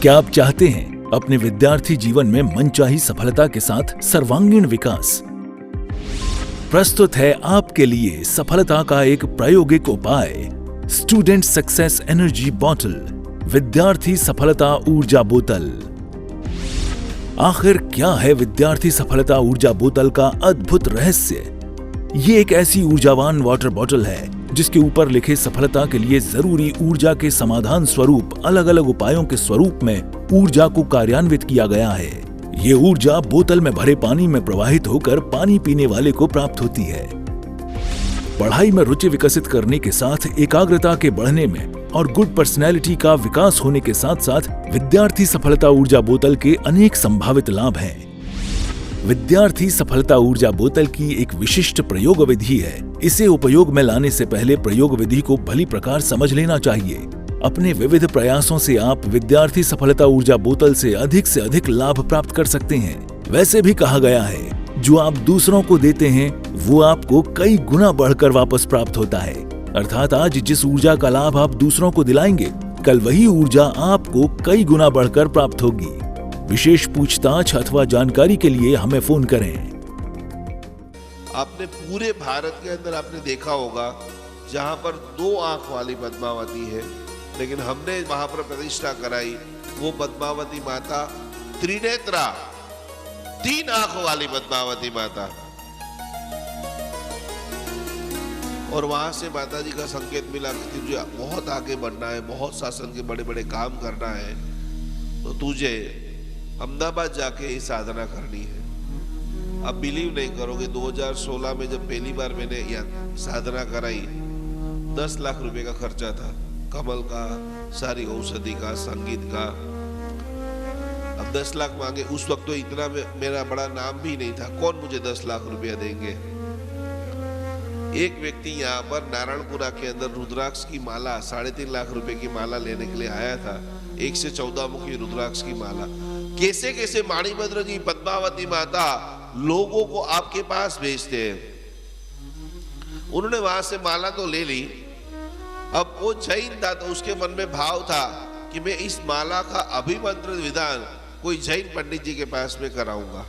क्या आप चाहते हैं अपने विद्यार्थी जीवन में मनचाही सफलता के साथ सर्वांगीण विकास? प्रस्तुत है आपके लिए सफलता का एक प्रायोगिक उपाय, स्टूडेंट सक्सेस एनर्जी बॉटल, विद्यार्थी सफलता ऊर्जा बोतल। आखिर क्या है विद्यार्थी सफलता ऊर्जा बोतल का अद्भुत रहस्य? ये एक ऐसी ऊर्जावान वाटर बॉटल है जिसके ऊपर लिखे सफलता के लिए जरूरी ऊर्जा के समाधान स्वरूप अलग अलग उपायों के स्वरूप में ऊर्जा को कार्यान्वित किया गया है। ये ऊर्जा बोतल में भरे पानी में प्रवाहित होकर पानी पीने वाले को प्राप्त होती है। पढ़ाई में रुचि विकसित करने के साथ एकाग्रता के बढ़ने में और गुड पर्सनैलिटी का विकास होने के साथ साथ विद्यार्थी सफलता ऊर्जा बोतल के अनेक संभावित लाभ हैं। विद्यार्थी सफलता ऊर्जा बोतल की एक विशिष्ट प्रयोग विधि है। इसे उपयोग में लाने से पहले प्रयोग विधि को भली प्रकार समझ लेना चाहिए। अपने विविध प्रयासों से आप विद्यार्थी सफलता ऊर्जा बोतल से अधिक लाभ प्राप्त कर सकते हैं। वैसे भी कहा गया है, जो आप दूसरों को देते हैं वो आपको कई गुना बढ़कर वापस प्राप्त होता है। अर्थात आज जिस ऊर्जा का लाभ आप दूसरों को दिलाएंगे, कल वही ऊर्जा आपको कई गुना बढ़कर प्राप्त होगी। विशेष पूछताछ अथवा जानकारी के लिए हमें फोन करें। आपने पूरे भारत के अंदर आपने देखा होगा जहां पर 2 आंख वाली पद्मावती है, लेकिन हमने वहां पर प्रतिष्ठा कराई वो पद्मावती माता त्रिनेत्रा, 3 आंखों वाली पद्मावती माता। और वहां से माता जी का संकेत मिला कि तुझे बहुत आगे बढ़ना है, बहुत शासन के बड़े बड़े काम करना है, तो तुझे अहमदाबाद जाके ये साधना करनी है। अब बिलीव नहीं करोगे, 2016 में जब पहली बार मैंने यह साधना कराई, 10 लाख रुपए का खर्चा था, कमल का, सारी औषधि का, संगीत का। अब 10 लाख मांगे, उस वक्त तो इतना मेरा बड़ा नाम भी नहीं था, कौन मुझे 10 लाख रुपया देंगे। एक व्यक्ति यहाँ पर नारायणपुरा के अंदर रुद्राक्ष की माला 3.5 लाख रुपए की माला लेने के लिए आया था, 1 से 14 मुखी रुद्राक्ष की माला। कैसे कैसे माणिभद्र जी, पद्मावती माता लोगों को आपके पास भेजते हैं। उन्होंने वहां से माला तो ले ली। अब वो जैन था तो उसके मन में भाव था कि मैं इस माला का अभिमंत्रित विधान कोई जैन पंडित जी के पास में कराऊंगा।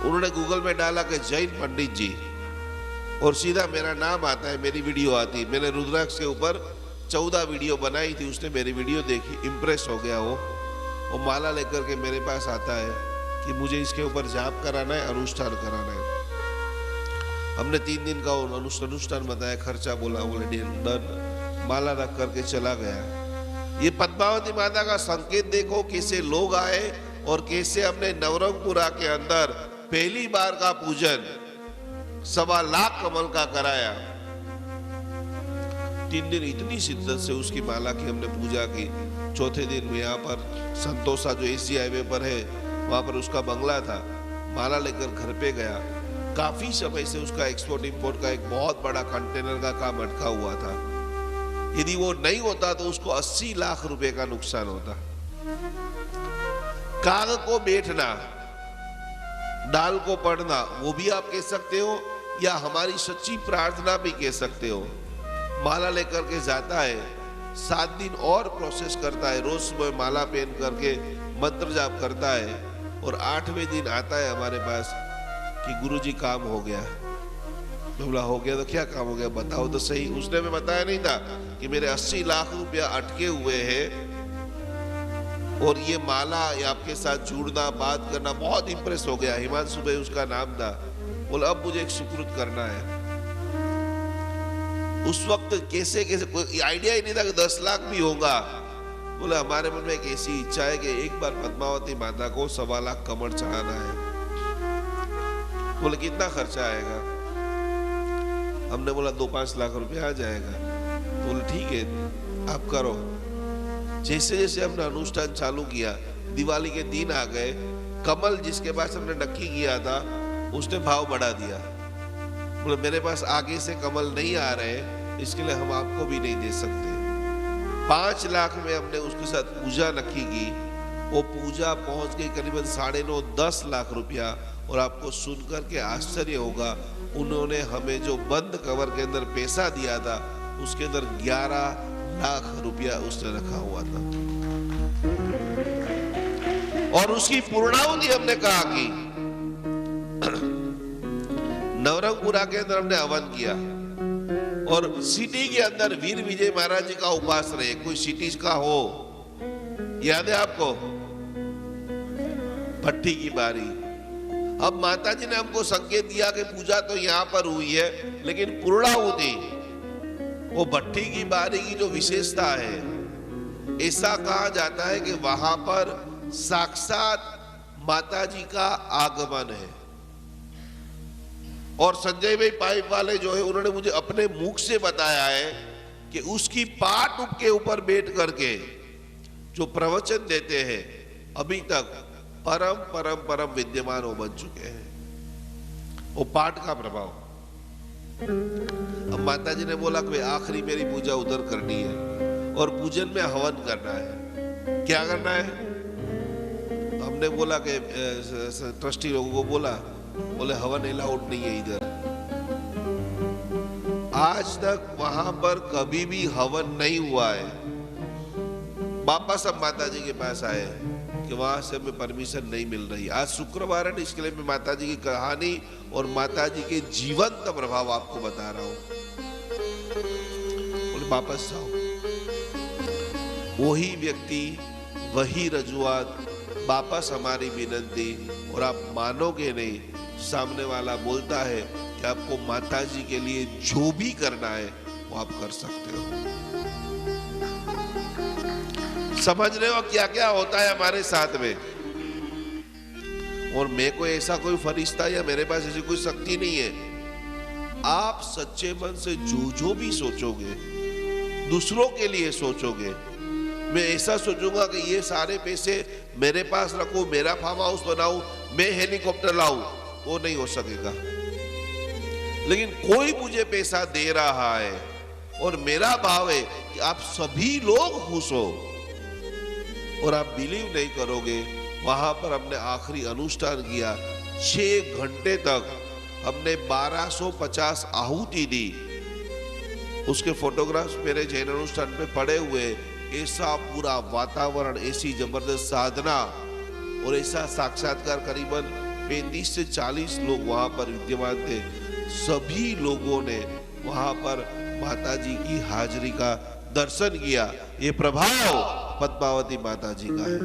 उन्होंने गूगल में डाला कि जैन पंडित जी, और सीधा मेरा नाम आता है, मेरी वीडियो आती। मैंने रुद्राक्ष के ऊपर 14 वीडियो बनाई थी, उसने मेरी वीडियो देखी, इंप्रेस हो गया वो माला लेकर के मेरे पास आता है कि मुझे इसके ऊपर जाप कराना है, अनुष्ठान कराना है। हमने 3 दिन का अनुष्ठान बताया, खर्चा बोले डन, माला रख करके चला गया। ये पद्मावती माता का संकेत देखो, कैसे लोग आए और कैसे हमने नवरंगपुरा के अंदर पहली बार का पूजन 1.25 लाख कमल का कराया। 3 दिन इतनी शिद्दत से उसकी माला की हमने पूजा की। चौथे दिन में यहाँ पर संतोषा जो एसी हाईवे पर है, वहां पर उसका बंगला था, माला लेकर घर पे गया। काफी समय से उसका एक्सपोर्ट इंपोर्ट का एक बहुत बड़ा कंटेनर का काम अटका हुआ था। यदि वो नहीं होता तो उसको 80 लाख रुपए का नुकसान होता। काग को बैठना, डाल को पढ़ना, वो भी आप कह सकते हो, या हमारी सच्ची प्रार्थना भी कह सकते हो। माला लेकर के जाता है, 7 दिन और प्रोसेस करता है, रोज सुबह माला पहन करके मंत्र जाप करता है, और 8वें दिन आता है हमारे पास कि गुरुजी काम हो गया। मैं बोला हो गया तो क्या काम हो गया, बताओ तो सही। उसने मैं बताया नहीं था कि मेरे 80 लाख रुपया अटके हुए हैं, और ये माला आपके साथ जुड़ना, बात करना, बहुत इंप्रेस हो गया। हिमांशु भाई उसका नाम था। बोला अब मुझे एक सुकृत करना है। उस वक्त कैसे कैसे कोई आइडिया ही नहीं था कि 10 लाख भी होगा। बोले हमारे मन में एक ऐसी इच्छा है कि एक बार पद्मावती माता को 1.25 लाख कमर चढ़ाना है। बोले कितना खर्चा आएगा? हमने बोला 2-5 लाख रुपया आ जाएगा। तो बोले ठीक है आप करो। जैसे जैसे हमने अनुष्ठान चालू किया, दिवाली के दिन आ गए, कमल जिसके पास हमने नक्की किया था उसने भाव बढ़ा दिया। बोले मेरे पास आगे से कमल नहीं आ रहे, इसके लिए हम आपको भी नहीं दे सकते। 5 लाख में हमने उसके साथ पूजा नक्की की। वो पूजा पहुंच गई करीबन 9.5-10 लाख रुपया। और आपको सुनकर के आश्चर्य होगा, उन्होंने हमें जो बंद कवर के अंदर पैसा दिया था उसके अंदर 11 लाख रुपया उसने रखा हुआ था। और उसकी पूर्णाहुति हमने कहा कि नवरंगपुरा के अंदर हमने हवन किया और सिटी के अंदर वीर विजय महाराज जी का उपास रहे। कोई सिटी का हो, याद है आपको? भट्टी की बारी। अब माता जी ने हमको संकेत दिया कि पूजा तो यहां पर हुई है, लेकिन पूर्णाहुति वो भट्टी की बारी की जो विशेषता है, ऐसा कहा जाता है कि वहां पर साक्षात माता जी का आगमन है। और संजय भाई पाइप वाले जो है उन्होंने मुझे अपने मुख से बताया है कि उसकी पाट के ऊपर बैठ करके जो प्रवचन देते हैं अभी तक परम परम परम विद्यमान हो बन चुके हैं, वो पाठ का प्रभाव। अब माता जी ने बोला कि आखिरी मेरी पूजा उधर करनी है और पूजन में हवन करना है। क्या करना है? हमने बोला कि ट्रस्टी लोगों को बोला, बोले हवन अलाउड नहीं है इधर। आज तक वहां पर कभी भी हवन नहीं हुआ है। वापस अब माता जी के पास आए कि वहां से हमें परमिशन नहीं मिल रही। आज शुक्रवार है, इसके लिए मैं माता जी की कहानी और माता जी के जीवंत प्रभाव आपको बता रहा हूं। बोले वापस जाओ। वही व्यक्ति, वही रजुआत, वापस हमारी विनंती, और आप मानोगे नहीं, सामने वाला बोलता है कि आपको माता जी के लिए जो भी करना है वो आप कर सकते हो। समझ रहे हो क्या क्या होता है हमारे साथ में? और मैं कोई ऐसा कोई फरिश्ता या मेरे पास ऐसी कोई शक्ति नहीं है। आप सच्चे मन से जो भी सोचोगे, दूसरों के लिए सोचोगे। मैं ऐसा सोचूंगा कि ये सारे पैसे मेरे पास रखूं, मेरा फार्म हाउस बनाऊं, मैं हेलीकॉप्टर लाऊं, वो नहीं हो सकेगा। लेकिन कोई मुझे पैसा दे रहा है और मेरा भाव है कि आप सभी लोग खुश हो, और आप बिलीव नहीं करोगे, वहां पर हमने आखिरी अनुष्ठान किया। 6 घंटे तक हमने 1250 आहुति दी। उसके फोटोग्राफ्स मेरे जैन अनुष्ठान पे पड़े हुए। ऐसा पूरा वातावरण, ऐसी जबरदस्त साधना और ऐसा साक्षात्कार, करीबन 35 से 40 लोग वहां पर विद्यमान थे। सभी लोगों ने वहां पर माता जी की हाजिरी का दर्शन किया। ये प्रभाव पद्मावती माता जी का है।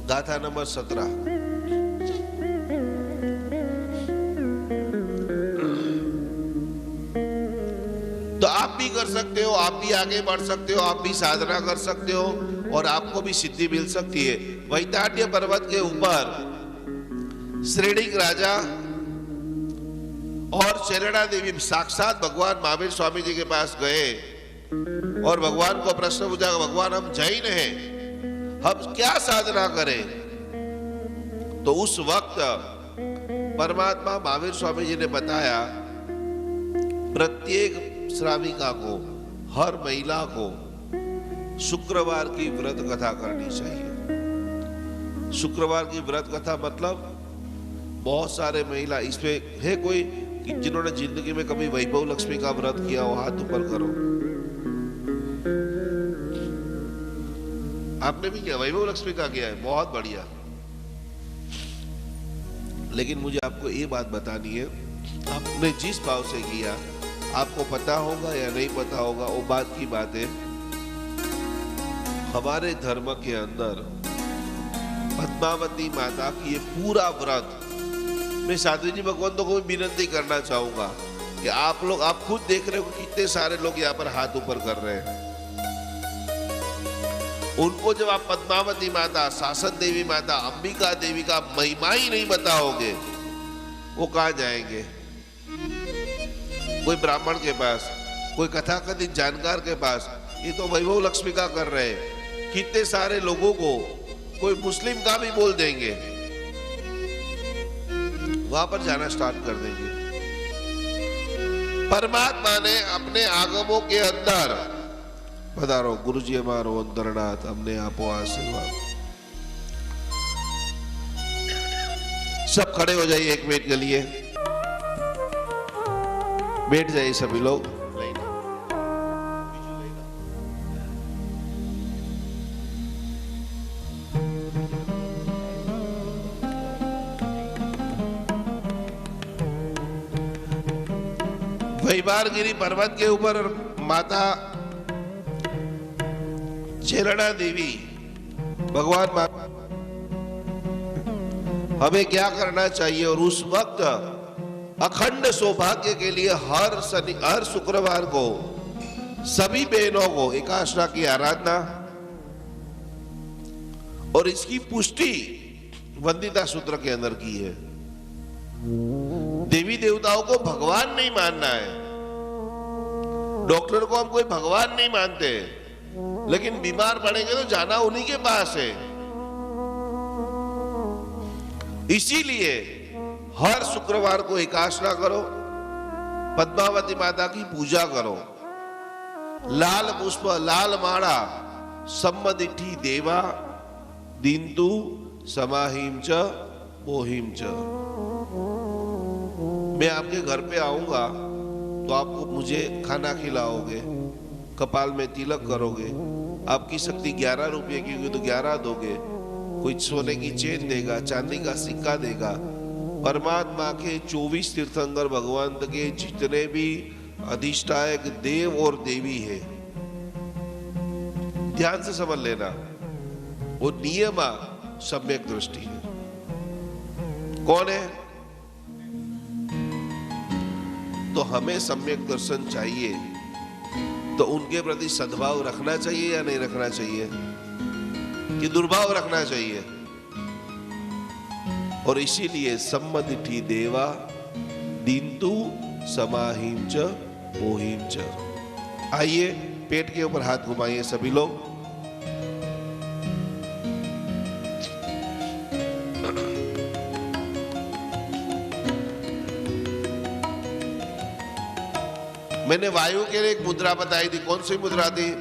गाथा नंबर 17। तो आप भी कर सकते हो, आप भी आगे बढ़ सकते हो, आप भी साधना कर सकते हो और आपको भी सिद्धि मिल सकती है। वैताड्य पर्वत के ऊपर श्रेणिक राजा और शैलड़ा देवी साक्षात भगवान महावीर स्वामी जी के पास गए और भगवान को प्रश्न पूछा, भगवान हम जैन हैं, हम क्या साधना करें? तो उस वक्त परमात्मा महावीर स्वामी जी ने बताया, प्रत्येक श्राविका को, हर महिला को शुक्रवार की व्रत कथा करनी चाहिए। शुक्रवार की व्रत कथा मतलब बहुत सारे महिला इसमें है कोई कि जिन्होंने जिंदगी में कभी वैभव लक्ष्मी का व्रत किया हो, हाथ ऊपर करो। आपने भी किया? वैभव लक्ष्मी का किया है, बहुत बढ़िया। लेकिन मुझे आपको ये बात बतानी है, आपने जिस भाव से किया, आपको पता होगा या नहीं पता होगा वो बात की बात है। हमारे धर्म के अंदर पद्मावती माता की ये पूरा व्रत, मैं साध्वी जी भगवंतों को भी विनती करना चाहूंगा कि आप लोग, आप खुद देख रहे हो कितने सारे लोग यहाँ पर हाथ ऊपर कर रहे हैं। उनको जब आप पद्मावती माता, शासन देवी माता, अंबिका देवी का महिमा ही नहीं बताओगे, वो कहाँ जाएंगे? कोई ब्राह्मण के पास, कोई कथाकथित जानकार के पास। ये तो वैभव लक्ष्मी का कर रहे हैं। कितने सारे लोगों को कोई मुस्लिम का भी बोल देंगे, वहां पर जाना स्टार्ट कर देंगे। परमात्मा ने अपने आगमों के अंदर, पधारो गुरुजी हमारो अंतरनाथ, हमने आपको आशीर्वाद। सब खड़े हो जाइए 1 मिनट के लिए, बैठ जाइए सभी लोग। भैबारगिरी पर्वत के ऊपर माता चेरणा देवी भगवान माता हमें क्या करना चाहिए, और उस वक्त अखंड सौभाग्य के लिए हर शुक्रवार को सभी बहनों को एकादशा की आराधना और इसकी पुष्टि वंदिता सूत्र के अंदर की है। देवी देवताओं को भगवान नहीं मानना है, डॉक्टर को हम कोई भगवान नहीं मानते, लेकिन बीमार पड़ेंगे तो जाना उन्हीं के पास है। इसीलिए हर शुक्रवार को एकादशा करो, पद्मावती माता की पूजा करो, लाल पुष्प लाल माला सम्मदिठी देवा दीन्तु समाहिम च मोहिम च। मैं आपके घर पे आऊंगा तो आप मुझे खाना खिलाओगे, कपाल में तिलक करोगे, आपकी शक्ति 11 रुपये की होगी तो 11 दोगे, कोई सोने की चेन देगा, चांदी का सिक्का देगा। परमात्मा के 24 तीर्थंकर भगवान के जितने भी अधिष्ठायक देव और देवी है, ध्यान से समझ लेना, वो नियमा सम्यक दृष्टि है। कौन है? तो हमें सम्यक दर्शन चाहिए तो उनके प्रति सद्भाव रखना चाहिए या नहीं रखना चाहिए, कि दुर्भाव रखना चाहिए। और इसीलिए सम्मदिठी देवा दीन्तु समाहिम च मोहिम च। आइए पेट के ऊपर हाथ घुमाइए सभी लोग। मैंने वायु के लिए एक मुद्रा बताई थी, कौन सी मुद्रा थी?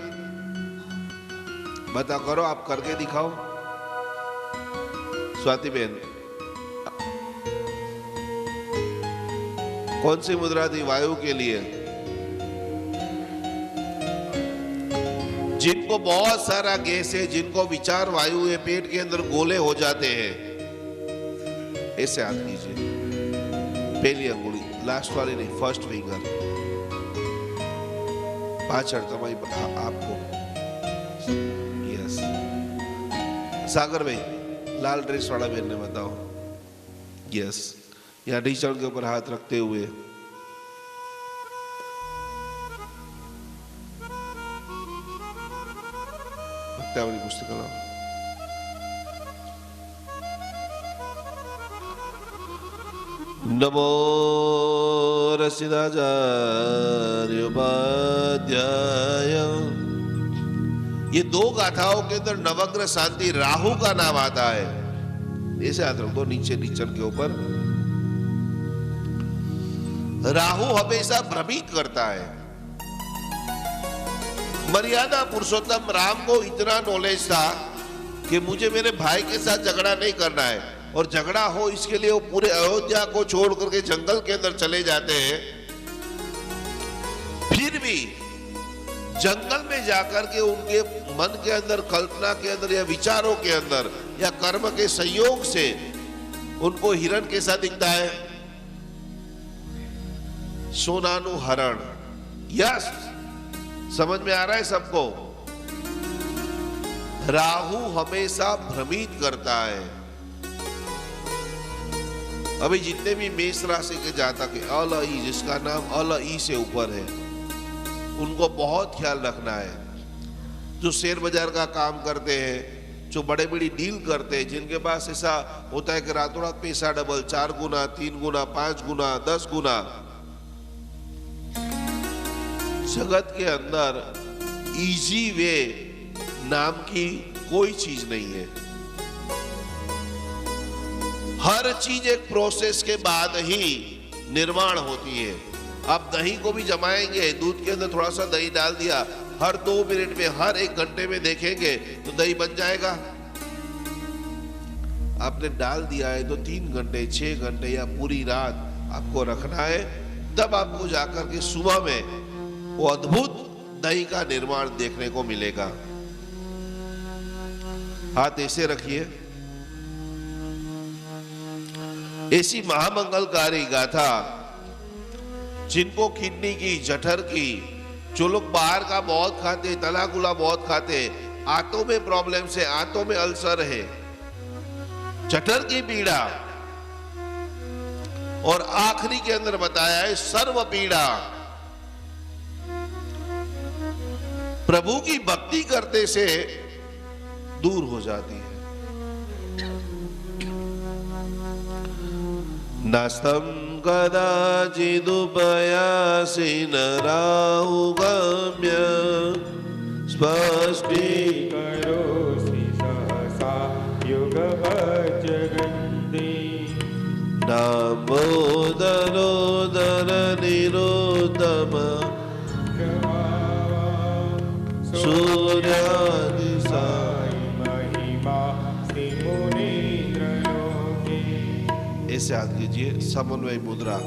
बता करो, आप करके दिखाओ। स्वाति बहन, कौन सी मुद्रा थी वायु के लिए? जिनको बहुत सारा गैस है, जिनको विचार वायु है, पेट के अंदर गोले हो जाते हैं, ऐसे हाथ कीजिए। पहली अंगुली, लास्ट वाली नहीं, फर्स्ट फिंगर पाछड़ तुम्हारी आपको। यस, सागर भाई लाल ड्रेस वाला बहन ने बताओ। यस, यहाँ ढीचण के ऊपर हाथ रखते हुए वाली पुस्तक लाओ। नमो रसिदाचार्य उपाध्याय। ये दो गाथाओं के अंदर नवग्रह शांति राहु का नाम आता है। ऐसे हाथ रख दो नीचे नीचन के ऊपर। राहु हमेशा भ्रमित करता है। मर्यादा पुरुषोत्तम राम को इतना नॉलेज था कि मुझे मेरे भाई के साथ झगड़ा नहीं करना है, और झगड़ा हो इसके लिए वो पूरे अयोध्या को छोड़ करके जंगल के अंदर चले जाते हैं। फिर भी जंगल में जाकर के उनके मन के अंदर, कल्पना के अंदर या विचारों के अंदर या कर्म के संयोग से उनको हिरण कैसा दिखता है? सोनानु हरण। यस, समझ में आ रहा है सबको? राहु हमेशा भ्रमित करता है। अभी जितने भी मेष राशि के जातक है, अल ई, जिसका नाम अल ई से ऊपर है, उनको बहुत ख्याल रखना है। जो शेयर बाजार का काम करते हैं, जो बड़े बड़ी डील करते हैं, जिनके पास ऐसा होता है कि रातों रात पैसा डबल, 4 गुना, 3 गुना, 5 गुना, 10 गुना। जगत के अंदर इजी वे नाम की कोई चीज नहीं है। हर चीज एक प्रोसेस के बाद ही निर्माण होती है। आप दही को भी जमाएंगे, दूध के अंदर थोड़ा सा दही डाल दिया, हर 2 मिनट में, हर 1 घंटे में देखेंगे तो दही बन जाएगा। आपने डाल दिया है तो 3 घंटे, 6 घंटे या पूरी रात आपको रखना है, तब आपको जाकर के सुबह में वो अद्भुत दही का निर्माण देखने को मिलेगा। हाथ ऐसे रखिए। ऐसी महामंगलकारी गाथा जिनको किडनी की, जठर की, जो लोग बाहर का बहुत खाते, तला गुला बहुत खाते, आंतों में प्रॉब्लम है, आंतों में अल्सर है, जठर की पीड़ा, और आखिरी के अंदर बताया है सर्व पीड़ा। प्रभु की भक्ति करते से दूर हो जाती है। नास्तं कदाचिदुपयासि नराहुगम्य स्पष्टीकरोषि सहसा युगपज्जगन्ति नामोदरोदर निरोधम सूर्यादिसाई महिमा मुनीन्द्रलोके। ऐसे हाथ कीजिए, समन्वय मुद्रा,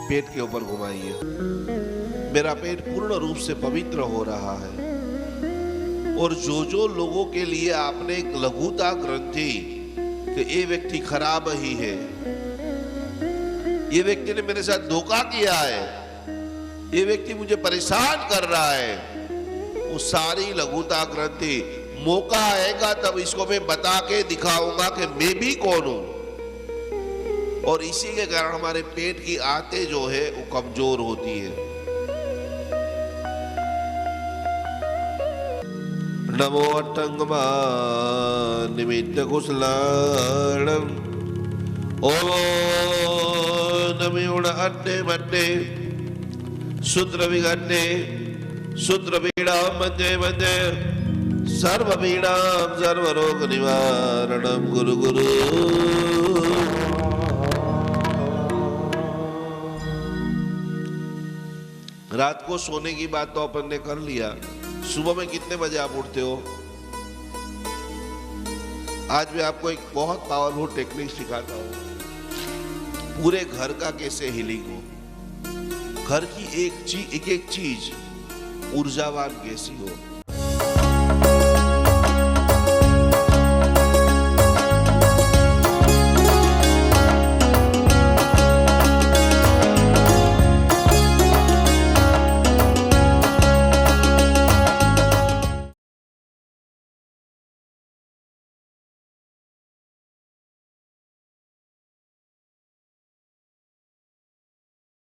पेट के ऊपर घुमाइए। मेरा पेट पूर्ण रूप से पवित्र हो रहा है। और जो लोगों के लिए आपने एक लघुता ग्रंथि कि ये व्यक्ति खराब ही है, ये व्यक्ति ने मेरे साथ धोखा किया है, ये व्यक्ति मुझे परेशान कर रहा है, वो सारी लघुता ग्रंथि, मौका आएगा तब इसको मैं बता के दिखाऊंगा कि मैं भी कौन हूं। और इसी के कारण हमारे पेट की आंतें जो है वो कमजोर होती है। नमो अट्टंगमा निमित्त कुशलाणम ओम नमो अट्टे मट्टे शूद्र विघट्टे शूद्र पीड़ा मध्य मध्य सर्व पीड़ा सर्व रोग निवारणम गुरु गुरु। रात को सोने की बात तो अपन ने कर लिया। सुबह में कितने बजे आप उठते हो? आज मैं आपको एक बहुत पावरफुल टेक्निक सिखाता हूं, पूरे घर का कैसे हीलिंग हो, घर की एक एक चीज ऊर्जावान कैसी हो।